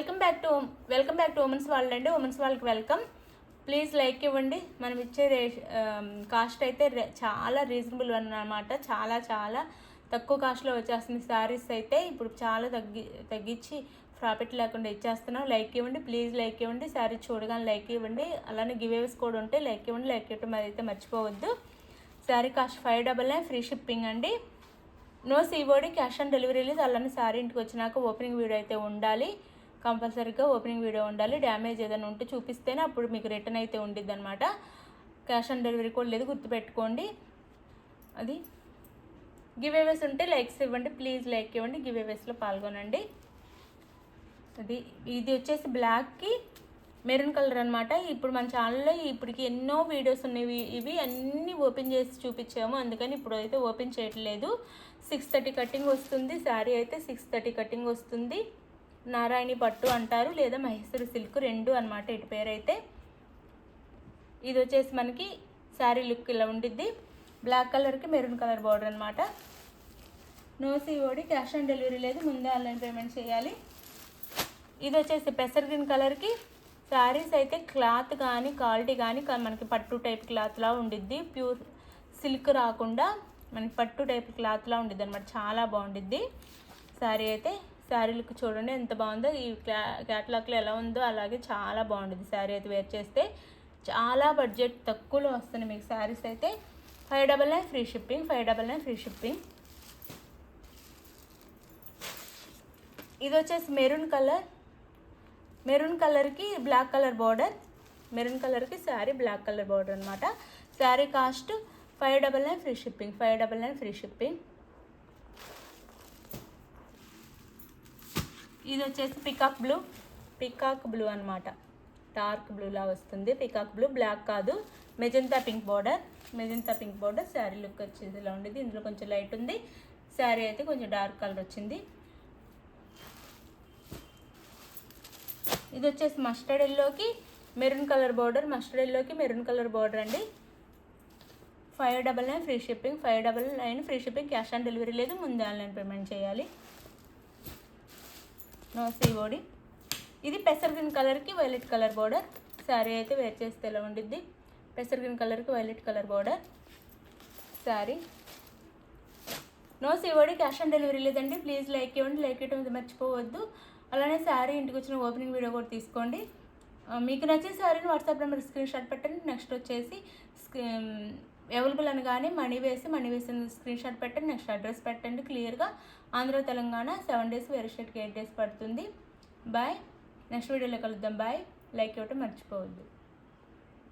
Welcome back to women's world అండి. Women's వరల్డ్కి welcome. Please like ఇవ్వండి. మనం ఇచ్చే కాస్ట్ అయితే చాలా రీజనబుల్ అన్నమాట. చాలా చాలా తక్కువ కాస్ట్లో వచ్చేస్తుంది. శారీస్ అయితే ఇప్పుడు చాలా తగ్గించి ప్రాఫిట్ లేకుండా ఇచ్చేస్తున్నాం. లైక్ ఇవ్వండి, ప్లీజ్ లైక్ ఇవ్వండి. శారీ చూడగానే లైక్ ఇవ్వండి. అలానే గివేవ్స్ కూడా ఉంటాయి. లైక్ ఇవ్వండి, లైక్ ఇవ్వడం అయితే మర్చిపోవద్దు. శారీ కాస్ట్ 599, ఫ్రీ షిప్పింగ్ అండి. No COD, cash on delivery లేదు. అలానే శారీ ఇంటికి వచ్చినాక ఓపెనింగ్ వీడియో అయితే ఉండాలి. కంపల్సరీగా ఓపెనింగ్ వీడియో ఉండాలి. డ్యామేజ్ ఏదైనా ఉంటే చూపిస్తేనే అప్పుడు మీకు రిటర్న్ అయితే ఉండిద్ది అనమాట. క్యాష్ ఆన్ డెలివరీ కూడా లేదు, గుర్తుపెట్టుకోండి. అది గివేవేస్ ఉంటే లైక్స్ ఇవ్వండి, ప్లీజ్ లైక్ ఇవ్వండి. గివేవేస్లో పాల్గొనండి. ఇది వచ్చేసి బ్లాక్కి మెరూన్ కలర్ అనమాట. ఇప్పుడు మన ఛానల్లో ఇప్పటికి ఎన్నో వీడియోస్ ఉన్నాయి. ఇవి అన్నీ ఓపెన్ చేసి చూపించాము, అందుకని ఇప్పుడు అయితే ఓపెన్ చేయట్లేదు. 630 కటింగ్ వస్తుంది. శారీ అయితే 630 కటింగ్ వస్తుంది. నారాయణి పట్టు అంటారు, లేదా మహేశ్వరి సిల్క్, రెండు అనమాట ఇటు పేరు అయితే. ఇది వచ్చేసి మనకి శారీ లుక్ ఇలా ఉండిద్ది. బ్లాక్ కలర్కి మెరూన్ కలర్ బార్డర్ అనమాట. No COD, cash on delivery లేదు, ముందే ఆన్లైన్ పేమెంట్ చేయాలి. ఇది వచ్చేసి పెసర్ గ్రీన్ కలర్కి శారీస్ అయితే క్లాత్ కానీ క్వాలిటీ కానీ మనకి పట్టు టైప్ క్లాత్లా ఉండిద్ది. ప్యూర్ సిల్క్ రాకుండా మనకి పట్టు టైప్ క్లాత్లా ఉండిద్ది అనమాట. చాలా బాగుండిద్ది శారీ అయితే. శారీ లుక్ చూడండి ఎంత బాగుందో. ఈ క్యాటలాగ్లో ఎలా ఉందో అలాగే చాలా బాగుంటుంది శారీ అయితే. వేర్ చేస్తే చాలా బడ్జెట్ తక్కువలో వస్తుంది మీకు శారీస్ అయితే. 599 ఫ్రీ షిప్పింగ్, 599 ఫ్రీ షిప్పింగ్. ఇది వచ్చేసి మెరూన్ కలర్కి బ్లాక్ కలర్ బార్డర్. మెరూన్ కలర్కి శారీ బ్లాక్ కలర్ బార్డర్ అనమాట. Sari cost 599 free shipping, 599 free shipping. ఇది వచ్చేసి పికాక్ బ్లూ అనమాట. డార్క్ బ్లూలా వస్తుంది. పికాక్ బ్లూ, బ్లాక్ కాదు. Magenta pink border. Sari look వచ్చేది ఇలా ఉండేది. ఇందులో కొంచెం లైట్ ఉంది. శారీ అయితే కొంచెం డార్క్ కలర్ వచ్చింది. ఇది వచ్చేసి మస్టర్డ్ ఎల్లోకి మెరూన్ కలర్ బార్డర్. మస్టర్డ్ ఎల్లోకి మెరూన్ కలర్ బార్డర్ అండి. 599 free shipping, 599 free shipping. Cash on delivery లేదు, ముందే ఆన్లైన్ పేమెంట్ చేయాలి. No COD. ఇది పెసర్ గ్రీన్ కలర్కి వైలెట్ కలర్ బార్డర్. శారీ అయితే వేర్ చేస్తే ఎలా ఉండిద్ది. పెసర్ గ్రీన్ కలర్కి violet colour border sari. No COD, cash on delivery లేదండి. ప్లీజ్ లైక్ ఇవ్వండి, లైక్ ఇవ్వడం మర్చిపోవద్దు. అలానే శారీ ఇంటికి వచ్చిన ఓపెనింగ్ వీడియో కూడా తీసుకోండి. మీకు నచ్చిన శారీని వాట్సాప్ నెంబర్ స్క్రీన్ షాట్ పెట్టండి. నెక్స్ట్ వచ్చేసి అవైలబుల్ అనగానే మనీ వేసిన స్క్రీన్ షాట్ పెట్టండి. నెక్స్ట్ అడ్రస్ పెట్టండి క్లియర్గా. ఆంధ్ర తెలంగాణ 7 days, వేరే స్టేట్కి 8 days పడుతుంది. బాయ్. నెక్స్ట్ వీడియోలో కలుద్దాం. బాయ్. లైక్ ఇవ్వటం మర్చిపోవద్దు.